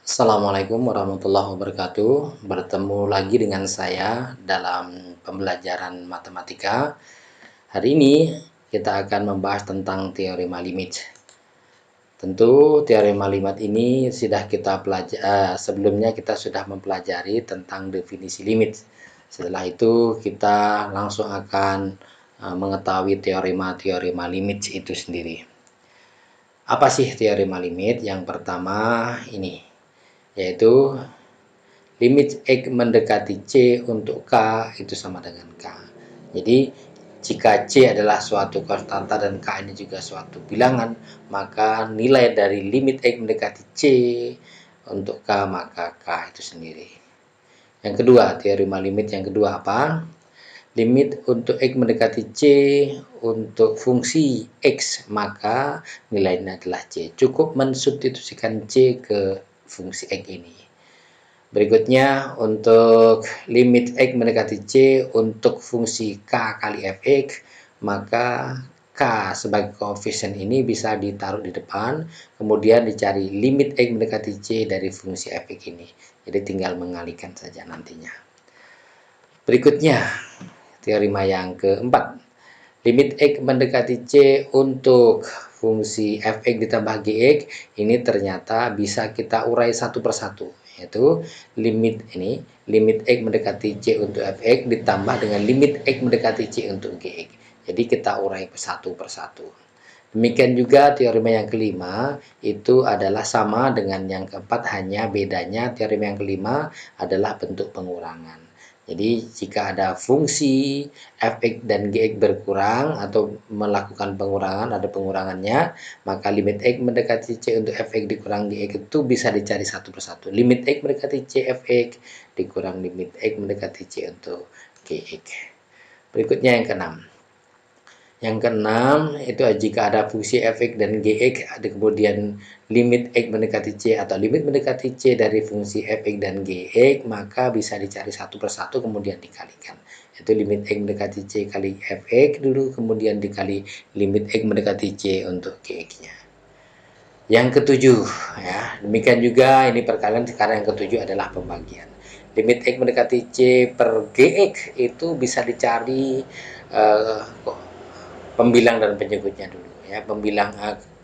Assalamualaikum warahmatullahi wabarakatuh. Bertemu lagi dengan saya dalam pembelajaran matematika. Hari ini kita akan membahas tentang teorema limit. Tentu teorema limit ini sudah kita pelajari, sebelumnya kita sudah mempelajari tentang definisi limit. Setelah itu kita langsung akan mengetahui teorema-teorema limit itu sendiri. Apa sih teorema limit? Yang pertama ini, yaitu limit X mendekati C untuk K itu sama dengan K. Jadi jika C adalah suatu konstanta dan K ini juga suatu bilangan, maka nilai dari limit X mendekati C untuk K maka K itu sendiri. Yang kedua, teorema limit yang kedua apa? Limit untuk X mendekati C untuk fungsi X, maka nilainya adalah C. Cukup mensubstitusikan C ke fungsi X ini. Berikutnya untuk limit X mendekati C untuk fungsi K kali Fx, maka K sebagai koefisien ini bisa ditaruh di depan, kemudian dicari limit X mendekati C dari fungsi Fx ini. Jadi tinggal mengalihkan saja nantinya. Berikutnya, teorema yang keempat. Limit X mendekati C untuk fungsi Fx ditambah Gx, ini ternyata bisa kita urai satu persatu. Yaitu limit X mendekati C untuk Fx ditambah dengan limit X mendekati C untuk Gx. Jadi kita urai satu persatu. Demikian juga teorema yang kelima, itu adalah sama dengan yang keempat, hanya bedanya teorema yang kelima adalah bentuk pengurangan. Jadi jika ada fungsi Fx dan Gx berkurang atau melakukan pengurangan, ada pengurangannya, maka limit X mendekati C untuk Fx dikurang Gx itu bisa dicari satu persatu. Limit X mendekati C Fx dikurang limit X mendekati C untuk Gx. Berikutnya yang keenam. Yang keenam itu jika ada fungsi Fx dan Gx, ada kemudian limit X mendekati C atau limit mendekati C dari fungsi Fx dan Gx, maka bisa dicari satu persatu kemudian dikalikan. Itu limit X mendekati C kali Fx dulu, kemudian dikali limit X mendekati C untuk Gx-nya. Yang ketujuh, ya, demikian juga ini perkalian. Sekarang yang ketujuh adalah pembagian. Limit X mendekati C per Gx itu bisa dicari pembilang dan penyebutnya dulu, ya.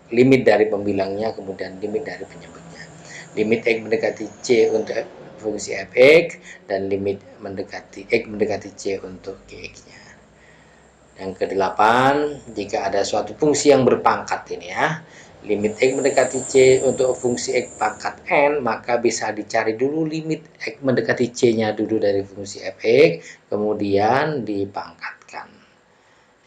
Limit dari pembilangnya, kemudian limit dari penyebutnya. Limit X mendekati C untuk fungsi Fx dan limit mendekati X mendekati C untuk Gx-nya. Yang kedelapan, jika ada suatu fungsi yang berpangkat ini, ya, limit X mendekati C untuk fungsi X pangkat N, maka bisa dicari dulu limit X mendekati C-nya dulu dari fungsi Fx, kemudian dipangkatkan.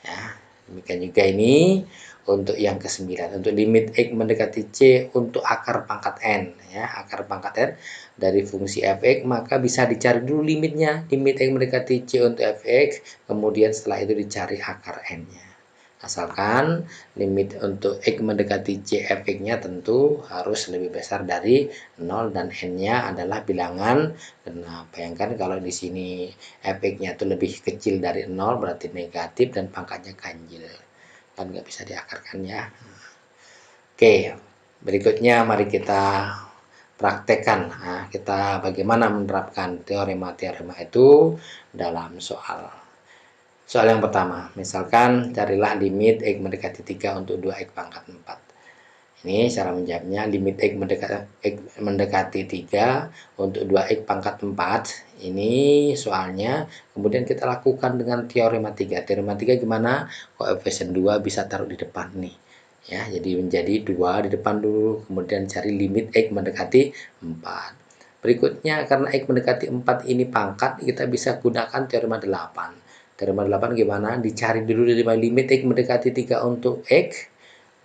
Ya, demikian juga ini untuk yang ke-9, untuk limit X mendekati C untuk akar pangkat N, ya, akar pangkat N dari fungsi Fx, maka bisa dicari dulu limitnya, limit X mendekati C untuk Fx, kemudian setelah itu dicari akar N-nya. Asalkan limit untuk X mendekati C Fx-nya tentu harus lebih besar dari 0 dan N-nya adalah bilangan. Nah, bayangkan kalau di sini Fx-nya itu lebih kecil dari 0 berarti negatif dan pangkatnya ganjil. Kan nggak bisa diakarkan, ya. Oke, berikutnya mari kita praktekkan. Nah, kita bagaimana menerapkan teorema-teorema itu dalam soal. Soal yang pertama, misalkan carilah limit X mendekati 3 untuk 2X pangkat 4. Ini cara menjawabnya, limit X mendekati 3 untuk 2X pangkat 4. Ini soalnya, kemudian kita lakukan dengan teorema 3. Teorema 3 gimana? Koefisien 2 bisa taruh di depan nih. Ya, jadi menjadi 2 di depan dulu, kemudian cari limit X mendekati 4. Berikutnya, karena X mendekati 4 ini pangkat, kita bisa gunakan teorema 8. Teorema 8 gimana? Dicari dulu dari limit X mendekati 3 untuk X,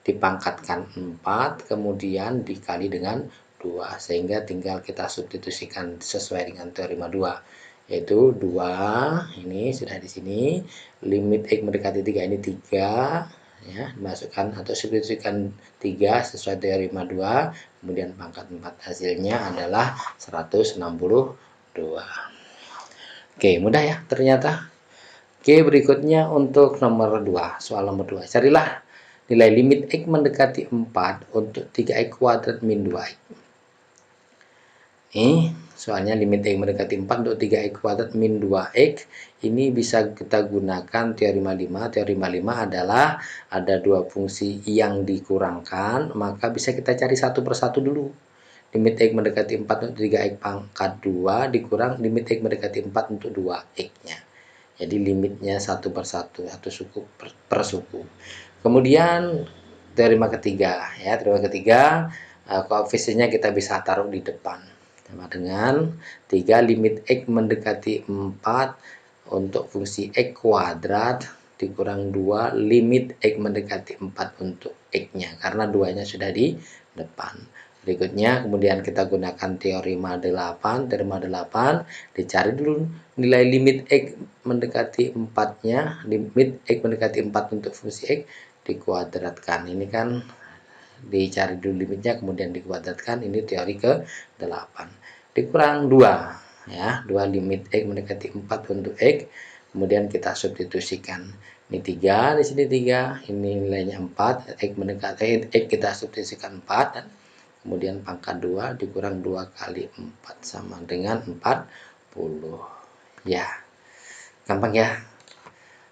dipangkatkan 4, kemudian dikali dengan 2, sehingga tinggal kita substitusikan sesuai dengan teorema 2, yaitu 2 ini sudah di sini, limit X mendekati 3 ini 3, ya, dimasukkan atau substitusikan 3 sesuai teorema 2, kemudian pangkat 4, hasilnya adalah 162. Oke, mudah ya ternyata. Oke, berikutnya untuk nomor 2, soal nomor 2. Carilah nilai limit X mendekati 4 untuk 3X kuadrat min 2X. Nih, soalnya limit X mendekati 4 untuk 3X kuadrat min 2X. Ini bisa kita gunakan teorema 5. Teorema 5 adalah ada dua fungsi yang dikurangkan, maka bisa kita cari satu persatu dulu. Limit X mendekati 4 untuk 3X pangkat 2 dikurang limit X mendekati 4 untuk 2X-nya. Jadi limitnya satu persatu, satu suku per suku. Kemudian teorema ketiga, ya, teorema ketiga, koefisiennya kita bisa taruh di depan. Sama dengan 3 limit X mendekati 4 untuk fungsi X kuadrat dikurang 2 limit X mendekati 4 untuk X-nya, karena 2-nya sudah di depan. Berikutnya kemudian kita gunakan teorema 8. Teorema 8 dicari dulu nilai limit X mendekati 4-nya, limit X mendekati 4 untuk fungsi X dikuadratkan. Ini kan dicari dulu limitnya kemudian dikuadratkan. Ini teori ke-8. Dikurang 2, ya, 2 limit X mendekati 4 untuk X, kemudian kita substitusikan. Ini 3, di sini 3, ini nilainya 4, X mendekati X kita substitusikan 4, dan kemudian pangkat 2 dikurang 2 kali 4 sama dengan 40. Ya, gampang ya.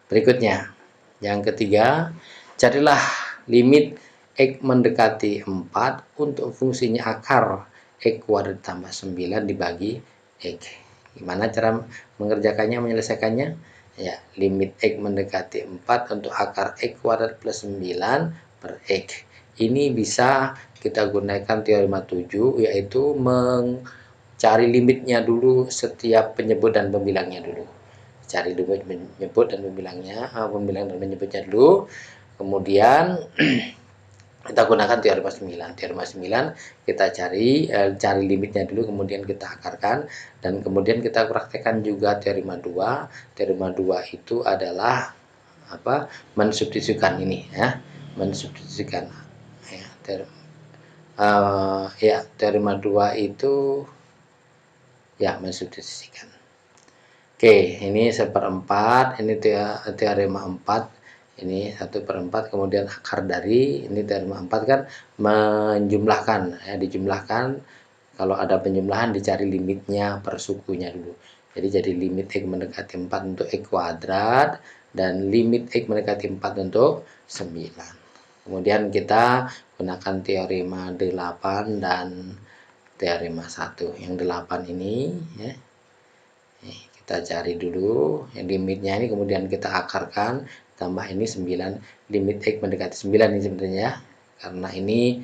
Berikutnya, yang ketiga, carilah limit X mendekati 4 untuk fungsinya akar X kuadrat tambah 9 dibagi X. Gimana cara mengerjakannya, menyelesaikannya? Ya, limit X mendekati 4 untuk akar X kuadrat plus 9 per X. Ini bisa kita gunakan teorema 7, yaitu mencari limitnya dulu setiap penyebut dan pembilangnya dulu. Cari dulu menyebut dan pembilangnya, pembilang dan menyebutnya dulu. Kemudian kita gunakan teorema 9. Teorema 9 kita cari limitnya dulu, kemudian kita akarkan, dan kemudian kita praktekkan juga teorema 2. Teorema 2 itu adalah apa? Mensubstitusikan ini, ya. Mensubstitusikan, ya. Teorema 2 itu ya mensubstitusikan. Oke, ini 1/4, ini teorema 4, ini 1/4, kemudian akar dari ini teorema 4 kan menjumlahkan, ya, dijumlahkan. Kalau ada penjumlahan dicari limitnya per sukunya dulu. Jadi limit X mendekati 4 untuk X kuadrat dan limit X mendekati 4 untuk 9. Kemudian kita gunakan teorema 8 dan teorema 1. Yang 8 ini, ya. Kita cari dulu yang limitnya ini, kemudian kita akarkan, tambah ini 9, limit X mendekati 9 ini sebenarnya, karena ini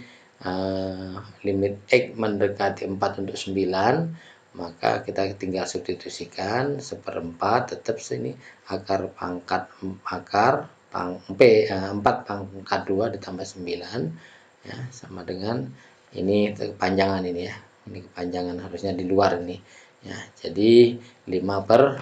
limit X mendekati 4 untuk 9, maka kita tinggal substitusikan 1/4, tetap sini akar 4 pangkat 2 ditambah 9, ya, sama dengan ini kepanjangan ini, ya, ini kepanjangan harusnya di luar ini, ya, jadi 5/4,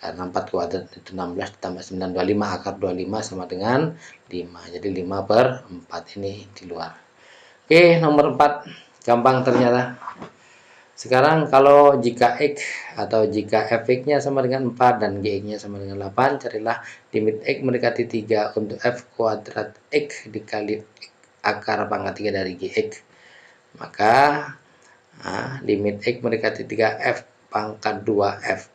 karena 4 kuadrat itu 16 ditambah 9 25, akar 25 sama dengan 5, jadi 5/4 ini di luar. Oke, nomor 4 gampang ternyata. Sekarang kalau jika X atau jika fx-nya sama dengan 4 dan gx-nya sama dengan 8, carilah limit X mendekati 3 untuk f kuadrat X dikali akar pangkat 3 dari gx. Maka limit X mendekati 3 f pangkat 2 f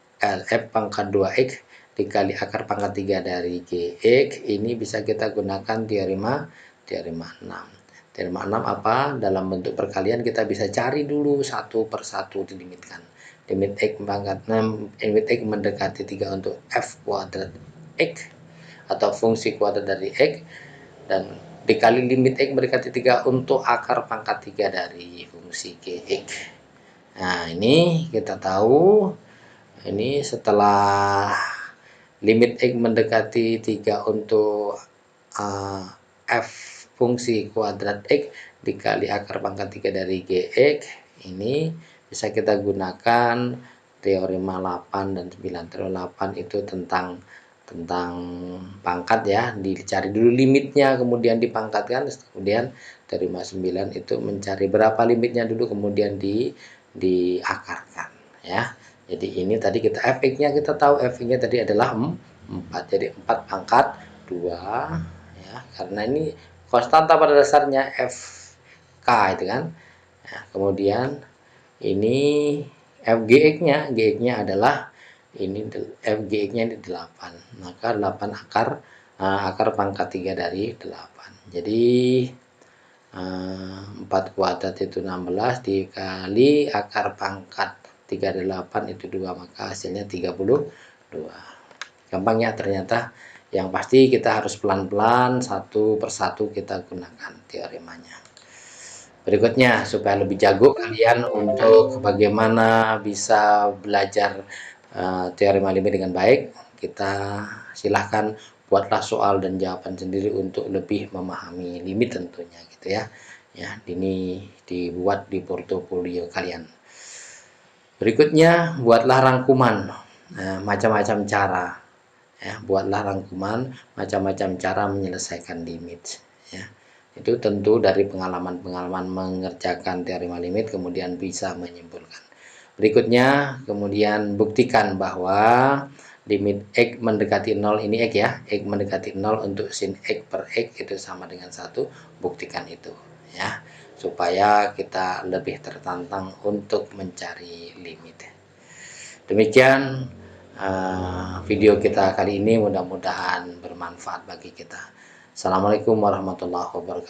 pangkat 2 X dikali akar pangkat 3 dari gx, ini bisa kita gunakan teorema 6. Teorema 6 apa? Dalam bentuk perkalian kita bisa cari dulu satu persatu dilimitkan. Limit X pangkat 6, limit X mendekati 3 untuk f kuadrat X atau fungsi kuadrat dari X, dan dikali limit X mendekati 3 untuk akar pangkat 3 dari fungsi gx. Nah, ini kita tahu, ini setelah limit X mendekati 3 untuk f fungsi kuadrat X dikali akar pangkat 3 dari gx, ini bisa kita gunakan teorema 8 dan 9. Teorema 8 itu tentang pangkat, ya, dicari dulu limitnya kemudian dipangkatkan, kemudian teorema 9 itu mencari berapa limitnya dulu kemudian diakarkan, ya. Jadi ini tadi kita fx-nya kita tahu, fx-nya tadi adalah 4, jadi 4 pangkat 2, ya, karena ini konstanta pada dasarnya fk itu kan, Nah, kemudian ini FGX-nya, GX-nya adalah ini FGX-nya ini 8, maka 8 akar pangkat 3 dari 8. Jadi 4 kuadrat itu 16 dikali akar pangkat 3 dari 8 itu 2, maka hasilnya 32. Gampang ya ternyata. Yang pasti kita harus pelan-pelan satu persatu kita gunakan teoremanya. Berikutnya, supaya lebih jago kalian untuk bagaimana bisa belajar teorema limit dengan baik, kita silahkan buatlah soal dan jawaban sendiri untuk lebih memahami limit tentunya gitu ya. Ya, ini dibuat di portofolio kalian. Berikutnya, buatlah rangkuman. Macam-macam cara. Ya, buatlah rangkuman macam-macam cara menyelesaikan limit. Ya. Itu tentu dari pengalaman-pengalaman mengerjakan teorema limit kemudian bisa menyimpulkan. Berikutnya kemudian buktikan bahwa limit x mendekati 0 ini x ya, x mendekati 0 untuk sin x per x itu sama dengan 1, buktikan itu ya, supaya kita lebih tertantang untuk mencari limit. Demikian video kita kali ini, mudah-mudahan bermanfaat bagi kita. Assalamualaikum warahmatullahi wabarakatuh.